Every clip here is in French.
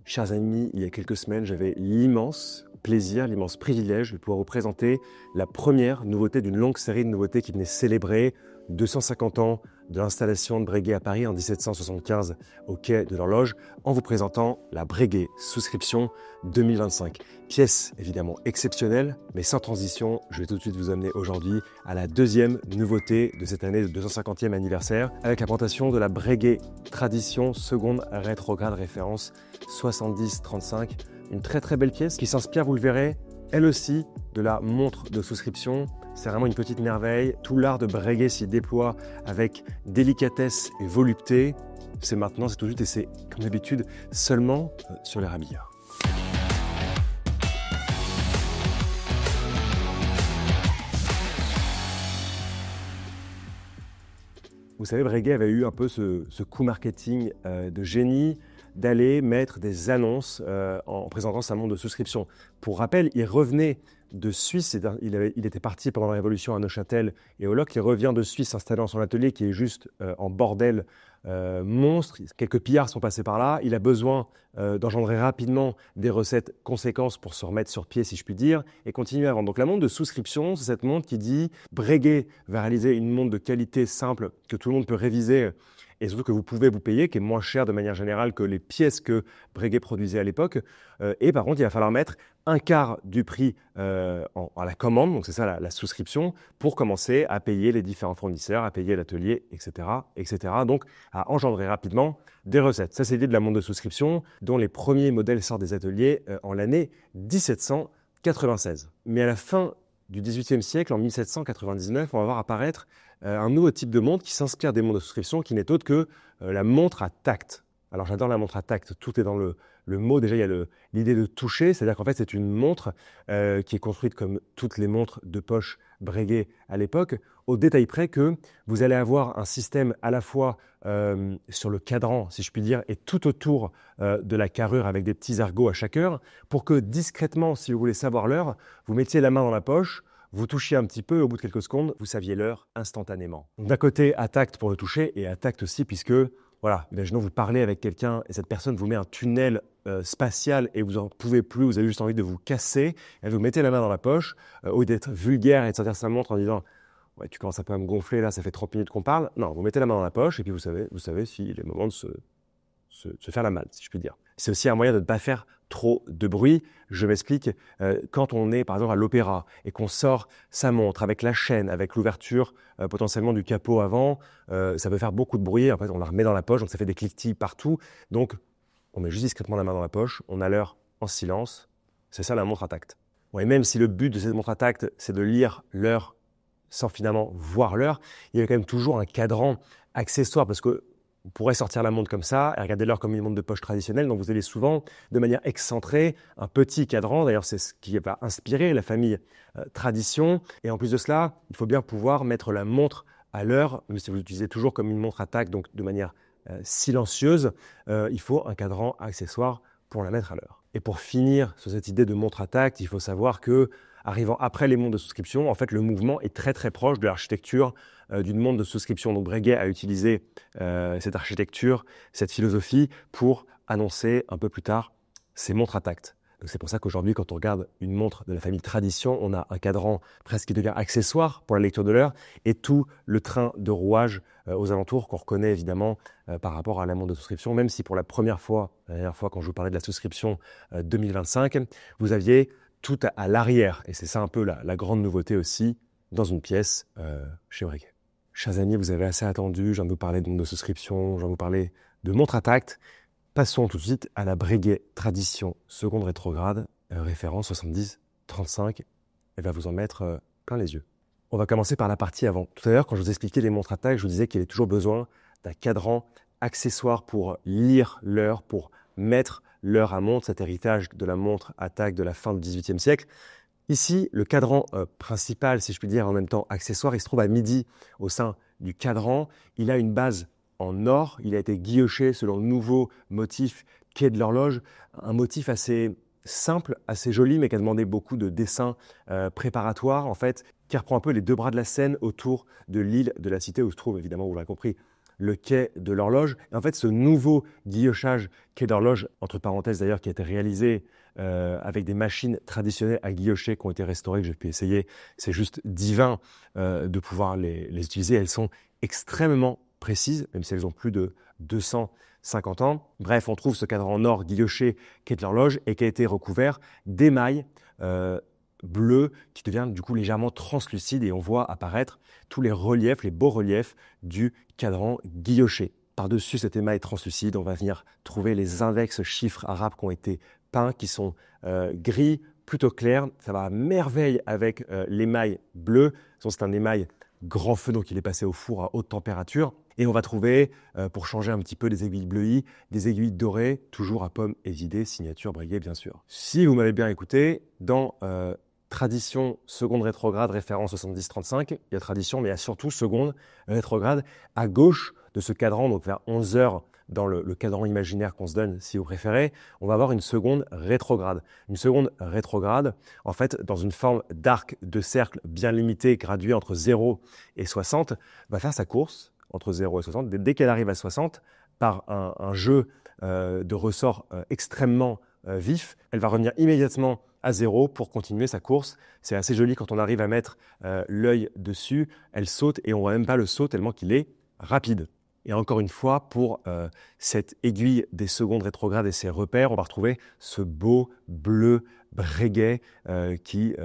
Chers amis, il y a quelques semaines, j'avais l'immense plaisir, l'immense privilège de pouvoir vous présenter la première nouveauté d'une longue série de nouveautés qui venait célébrer 250 ans de l'installation de Breguet à Paris en 1775 au quai de l'Horloge, en vous présentant la Breguet Souscription 2025. Pièce évidemment exceptionnelle, mais sans transition, je vais tout de suite vous amener aujourd'hui à la deuxième nouveauté de cette année de 250e anniversaire, avec la présentation de la Breguet Tradition seconde rétrograde référence 70-35. Une très très belle pièce qui s'inspire, vous le verrez, elle aussi, de la montre de souscription. C'est vraiment une petite merveille. Tout l'art de Breguet s'y déploie avec délicatesse et volupté. C'est maintenant, c'est tout de suite et c'est comme d'habitude seulement sur les Rabillards. Vous savez, Breguet avait eu un peu ce coup marketing de génie d'aller mettre des annonces en présentant sa montre de souscription. Pour rappel, il revenait de Suisse, il était parti pendant la Révolution à Neuchâtel et au Locle, il revient de Suisse s'installer dans son atelier qui est juste en bordel monstre. Quelques pillards sont passés par là. Il a besoin d'engendrer rapidement des recettes conséquentes pour se remettre sur pied, si je puis dire, et continuer à vendre. Donc la montre de souscription, c'est cette montre qui dit Breguet va réaliser une montre de qualité simple que tout le monde peut réviser et surtout que vous pouvez vous payer, qui est moins cher de manière générale que les pièces que Breguet produisait à l'époque. Et par contre, il va falloir mettre un quart du prix à la commande, donc c'est ça la souscription, pour commencer à payer les différents fournisseurs, à payer l'atelier, etc., etc. Donc à engendrer rapidement des recettes. Ça, c'est l'idée de la montre de souscription, dont les premiers modèles sortent des ateliers en l'année 1796. Mais à la fin du XVIIIe siècle, en 1799, on va voir apparaître un nouveau type de montre qui s'inspire des montres de souscription, qui n'est autre que la montre à tact. Alors j'adore la montre à tact, tout est dans le mot. Déjà, il y a l'idée de toucher, c'est-à-dire qu'en fait, c'est une montre qui est construite comme toutes les montres de poche Breguet à l'époque, au détail près que vous allez avoir un système à la fois sur le cadran, si je puis dire, et tout autour de la carrure avec des petits ergots à chaque heure, pour que discrètement, si vous voulez savoir l'heure, vous mettiez la main dans la poche, vous touchiez un petit peu, au bout de quelques secondes, vous saviez l'heure instantanément. D'un côté, à tact pour le toucher, et à tact aussi, puisque, voilà, imaginons vous parlez avec quelqu'un et cette personne vous met un tunnel spatial et vous n'en pouvez plus, vous avez juste envie de vous casser, et vous mettez la main dans la poche, au lieu d'être vulgaire et de sortir sa montre en disant « Ouais, tu commences un peu à me gonfler, là, ça fait 30 minutes qu'on parle ». Non, vous mettez la main dans la poche et puis vous savez s'il est le moment de se faire la malle, si je puis dire. C'est aussi un moyen de ne pas faire trop de bruit. Je m'explique, quand on est par exemple à l'opéra et qu'on sort sa montre avec la chaîne, avec l'ouverture potentiellement du capot avant, ça peut faire beaucoup de bruit. En fait, on la remet dans la poche, donc ça fait des cliquetis partout. Donc, on met juste discrètement la main dans la poche, on a l'heure en silence. C'est ça la montre à tact. Bon, et même si le but de cette montre à tact, c'est de lire l'heure sans finalement voir l'heure, il y a quand même toujours un cadran accessoire parce que vous pourrez sortir la montre comme ça et regarder l'heure comme une montre de poche traditionnelle. Donc, vous avez souvent, de manière excentrée, un petit cadran. D'ailleurs, c'est ce qui va inspirer la famille Tradition. Et en plus de cela, il faut bien pouvoir mettre la montre à l'heure, même si vous l'utilisez toujours comme une montre à tact, donc de manière silencieuse, il faut un cadran accessoire pour la mettre à l'heure. Et pour finir sur cette idée de montre à tact, il faut savoir que, arrivant après les montres de souscription, en fait, le mouvement est très très proche de l'architecture d'une montre de souscription. Donc Breguet a utilisé cette architecture, cette philosophie pour annoncer un peu plus tard ses montres à tact. Donc c'est pour ça qu'aujourd'hui, quand on regarde une montre de la famille Tradition, on a un cadran presque qui devient accessoire pour la lecture de l'heure et tout le train de rouage aux alentours qu'on reconnaît évidemment par rapport à la montre de souscription, même si pour la dernière fois quand je vous parlais de la souscription 2025, vous aviez tout à l'arrière. Et c'est ça un peu la grande nouveauté aussi dans une pièce chez Breguet. Chers amis, vous avez assez attendu, je viens de vous parler de montre de souscription, je viens de vous parler de montre à tact. Passons tout de suite à la Breguet Tradition seconde rétrograde, référence 70-35. Elle va vous en mettre plein les yeux. On va commencer par la partie avant. Tout à l'heure, quand je vous expliquais les montres à tact, je vous disais qu'il y avait toujours besoin d'un cadran accessoire pour lire l'heure, pour mettre l'heure à montre, cet héritage de la montre à tact de la fin du XVIIIe siècle. Ici, le cadran principal, si je puis dire, en même temps accessoire, il se trouve à midi au sein du cadran. Il a une base en or, il a été guilloché selon le nouveau motif quai de l'horloge, un motif assez simple, assez joli, mais qui a demandé beaucoup de dessins préparatoires, en fait, qui reprend un peu les deux bras de la Seine autour de l'île de la Cité, où se trouve, évidemment, vous l'avez compris, le quai de l'horloge. Et en fait, ce nouveau guillochage quai d'horloge, entre parenthèses d'ailleurs, qui a été réalisé avec des machines traditionnelles à guillocher qui ont été restaurées, que j'ai pu essayer, c'est juste divin de pouvoir les utiliser. Elles sont extrêmement précises, même si elles ont plus de 250 ans. Bref, on trouve ce cadran en or guilloché quai de l'horloge et qui a été recouvert d'émail bleu qui devient du coup légèrement translucide et on voit apparaître tous les reliefs, les beaux reliefs du cadran guilloché. Par-dessus cet émail translucide, on va venir trouver les index chiffres arabes qui ont été peints, qui sont gris, plutôt clairs. Ça va à merveille avec l'émail bleu. C'est un émail grand feu, donc il est passé au four à haute température. Et on va trouver, pour changer un petit peu des aiguilles bleuies, des aiguilles dorées, toujours à pomme évidée, signature Breguet bien sûr. Si vous m'avez bien écouté, dans tradition seconde rétrograde, référence 70-35, il y a tradition, mais il y a surtout seconde rétrograde à gauche de ce cadran, donc vers 11 heures dans le cadran imaginaire qu'on se donne, si vous préférez, on va avoir une seconde rétrograde. Une seconde rétrograde, en fait, dans une forme d'arc de cercle bien limité, gradué entre 0 et 60, va faire sa course entre 0 et 60. Dès qu'elle arrive à 60, par un jeu de ressorts extrêmement vif, elle va revenir immédiatement à 0 pour continuer sa course. C'est assez joli quand on arrive à mettre l'œil dessus. Elle saute et on ne voit même pas le saut tellement qu'il est rapide. Et encore une fois, pour cette aiguille des secondes rétrogrades et ses repères, on va retrouver ce beau bleu Breguet qui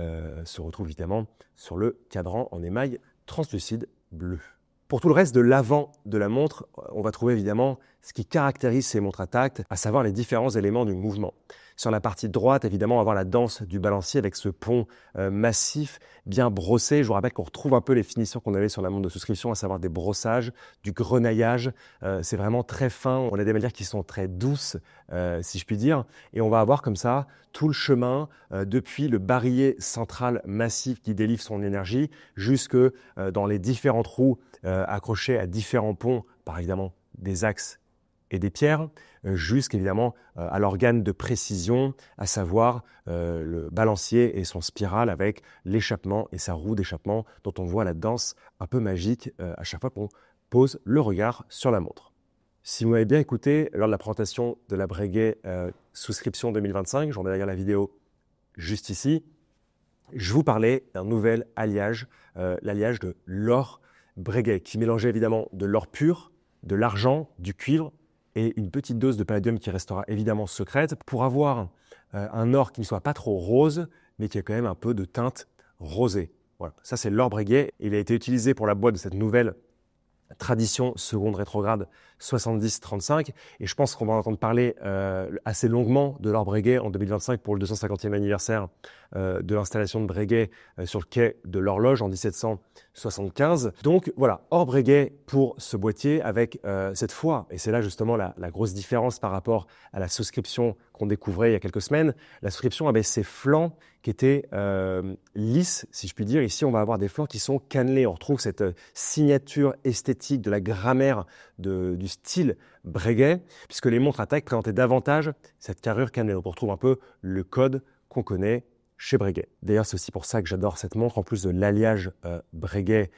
se retrouve évidemment sur le cadran en émail translucide bleu. Pour tout le reste de l'avant de la montre, on va trouver évidemment ce qui caractérise ces montres à tact, à savoir les différents éléments du mouvement. Sur la partie droite, évidemment, on va voir la danse du balancier avec ce pont massif, bien brossé. Je vous rappelle qu'on retrouve un peu les finitions qu'on avait sur la montre de souscription, à savoir des brossages, du grenaillage. C'est vraiment très fin. On a des manières qui sont très douces, si je puis dire. Et on va avoir comme ça tout le chemin depuis le barillet central massif qui délivre son énergie jusque dans les différentes roues accrochées à différents ponts, par évidemment des axes et des pierres, jusqu'évidemment à l'organe de précision, à savoir le balancier et son spirale avec l'échappement et sa roue d'échappement dont on voit la danse un peu magique à chaque fois qu'on pose le regard sur la montre. Si vous m'avez bien écouté lors de la présentation de la Breguet souscription 2025, je vous remets d'ailleurs la vidéo juste ici, je vous parlais d'un nouvel alliage, l'alliage de l'or Breguet, qui mélangeait évidemment de l'or pur, de l'argent, du cuivre, et une petite dose de palladium qui restera évidemment secrète pour avoir un or qui ne soit pas trop rose, mais qui a quand même un peu de teinte rosée. Voilà, ça c'est l'or Breguet. Il a été utilisé pour la boîte de cette nouvelle tradition seconde rétrograde 70-35 et je pense qu'on va en entendre parler assez longuement de l'or Breguet en 2025 pour le 250e anniversaire de l'installation de Breguet sur le quai de l'horloge en 1775. Donc voilà, or Breguet pour ce boîtier avec cette fois, et c'est là justement la grosse différence par rapport à la souscription qu'on découvrait il y a quelques semaines, la souscription avait ses flancs qui étaient lisses, si je puis dire. Ici, on va avoir des flancs qui sont cannelés. On retrouve cette signature esthétique de la grammaire du style Breguet, puisque les montres à taille présentaient davantage cette carrure cannelée. Donc on retrouve un peu le code qu'on connaît chez Breguet. D'ailleurs, c'est aussi pour ça que j'adore cette montre, en plus de l'alliage Breguet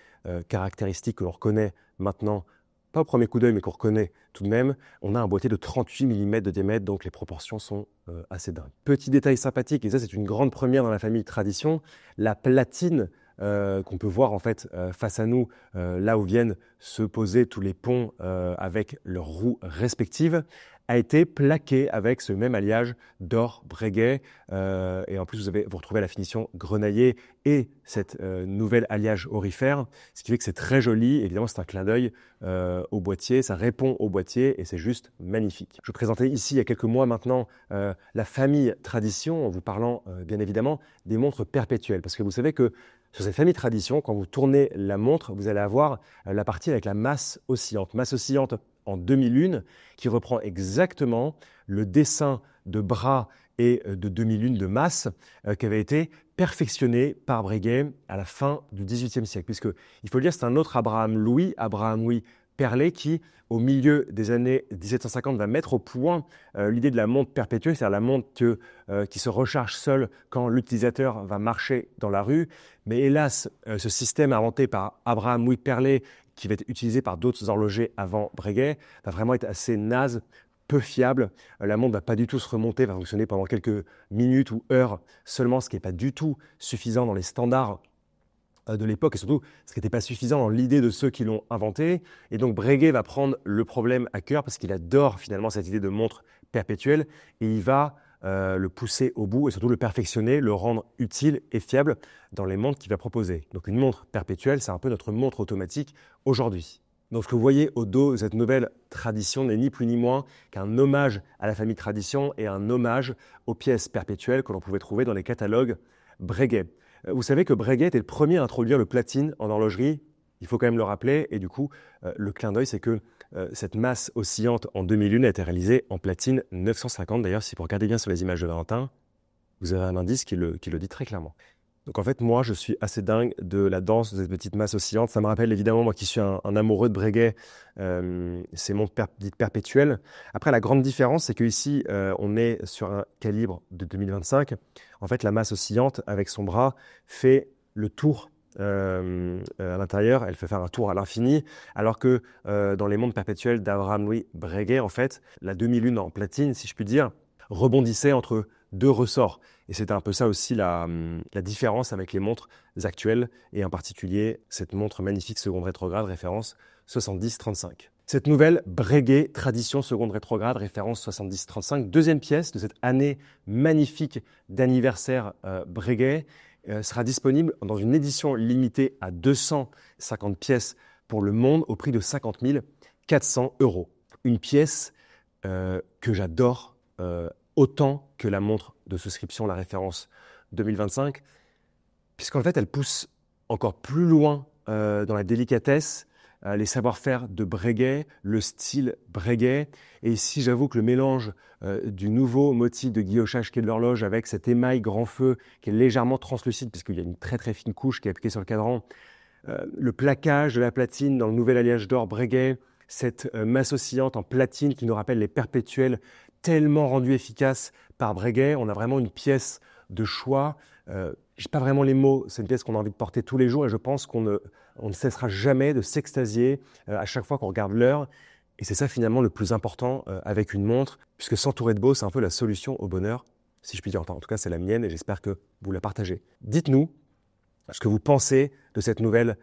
caractéristique que l'on reconnaît maintenant, pas au premier coup d'œil, mais qu'on reconnaît tout de même. On a un boîtier de 38 mm de diamètre, donc les proportions sont assez dingues. Petit détail sympathique, et ça c'est une grande première dans la famille Tradition, la platine qu'on peut voir en fait face à nous, là où viennent se poser tous les ponts avec leurs roues respectives, a été plaqué avec ce même alliage d'or Breguet. Et en plus, vous retrouvez la finition grenaillée et cette nouvelle alliage aurifère, ce qui fait que c'est très joli. Évidemment, c'est un clin d'œil au boîtier, ça répond au boîtier et c'est juste magnifique. Je présentais ici, il y a quelques mois maintenant, la famille Tradition, en vous parlant bien évidemment des montres perpétuelles. Parce que vous savez que sur cette famille Tradition, quand vous tournez la montre, vous allez avoir la partie avec la masse oscillante. Masse oscillante en demi-lune, qui reprend exactement le dessin de bras et de demi-lune de masse qui avait été perfectionné par Breguet à la fin du XVIIIe siècle. Puisque, il faut le dire, c'est un autre Abraham Louis Perlet, qui, au milieu des années 1750, va mettre au point l'idée de la montre perpétuelle, c'est-à-dire la montre qui se recharge seule quand l'utilisateur va marcher dans la rue. Mais hélas, ce système inventé par Abraham Louis Perlet, qui va être utilisé par d'autres horlogers avant Breguet va vraiment être assez naze, peu fiable. La montre ne va pas du tout se remonter, va fonctionner pendant quelques minutes ou heures seulement, ce qui n'est pas du tout suffisant dans les standards de l'époque et surtout ce qui n'était pas suffisant dans l'idée de ceux qui l'ont inventé. Et donc Breguet va prendre le problème à cœur parce qu'il adore finalement cette idée de montre perpétuelle et il va le pousser au bout et surtout le perfectionner, le rendre utile et fiable dans les montres qu'il va proposer. Donc une montre perpétuelle, c'est un peu notre montre automatique aujourd'hui. Donc ce que vous voyez au dos de cette nouvelle tradition n'est ni plus ni moins qu'un hommage à la famille Tradition et un hommage aux pièces perpétuelles que l'on pouvait trouver dans les catalogues Breguet. Vous savez que Breguet était le premier à introduire le platine en horlogerie, il faut quand même le rappeler, et du coup, le clin d'œil, c'est que cette masse oscillante en 2001 a été réalisée en platine 950. D'ailleurs, si vous regardez bien sur les images de Valentin, vous avez un indice qui le dit très clairement. Donc en fait, moi, je suis assez dingue de la danse de cette petite masse oscillante. Ça me rappelle évidemment, moi qui suis un amoureux de Breguet, ces montres dites perpétuelles. Après, la grande différence, c'est qu'ici, on est sur un calibre de 2025. En fait, la masse oscillante, avec son bras, fait le tour à l'intérieur. Elle fait faire un tour à l'infini. Alors que dans les montres perpétuelles d'Abraham Louis Breguet, en fait, la 2001 en platine, si je puis dire, rebondissait entre deux ressorts. Et c'était un peu ça aussi la différence avec les montres actuelles, et en particulier cette montre magnifique seconde rétrograde, référence 7035. Cette nouvelle Breguet Tradition seconde rétrograde, référence 7035, deuxième pièce de cette année magnifique d'anniversaire Breguet, sera disponible dans une édition limitée à 250 pièces pour le monde au prix de 50 400 €. Une pièce que j'adore autant que la montre de souscription, la référence 2025, puisqu'en fait, elle pousse encore plus loin dans la délicatesse, les savoir-faire de Breguet, le style Breguet. Et ici, j'avoue que le mélange du nouveau motif de guillochage qui est de l'horloge avec cet émail grand feu qui est légèrement translucide, puisqu'il y a une très très fine couche qui est appliquée sur le cadran, le plaquage de la platine dans le nouvel alliage d'or Breguet, cette masse oscillante en platine qui nous rappelle les perpétuels tellement rendu efficace par Breguet. On a vraiment une pièce de choix. Je n'ai pas vraiment les mots, c'est une pièce qu'on a envie de porter tous les jours et je pense qu'on ne cessera jamais de s'extasier à chaque fois qu'on regarde l'heure. Et c'est ça finalement le plus important avec une montre, puisque s'entourer de beau, c'est un peu la solution au bonheur, si je puis dire. Enfin, en tout cas, c'est la mienne et j'espère que vous la partagez. Dites-nous ce que vous pensez de cette nouvelle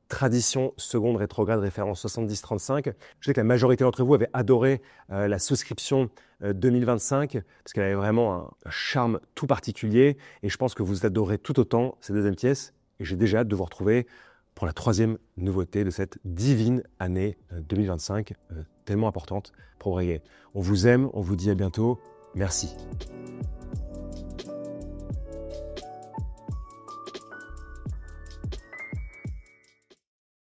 Tradition seconde rétrograde, référence 7035. Je sais que la majorité d'entre vous avait adoré la souscription 2025 parce qu'elle avait vraiment un charme tout particulier et je pense que vous adorez tout autant ces deuxièmes pièces et j'ai déjà hâte de vous retrouver pour la troisième nouveauté de cette divine année 2025 tellement importante pour Breguet. On vous aime, on vous dit à bientôt. Merci.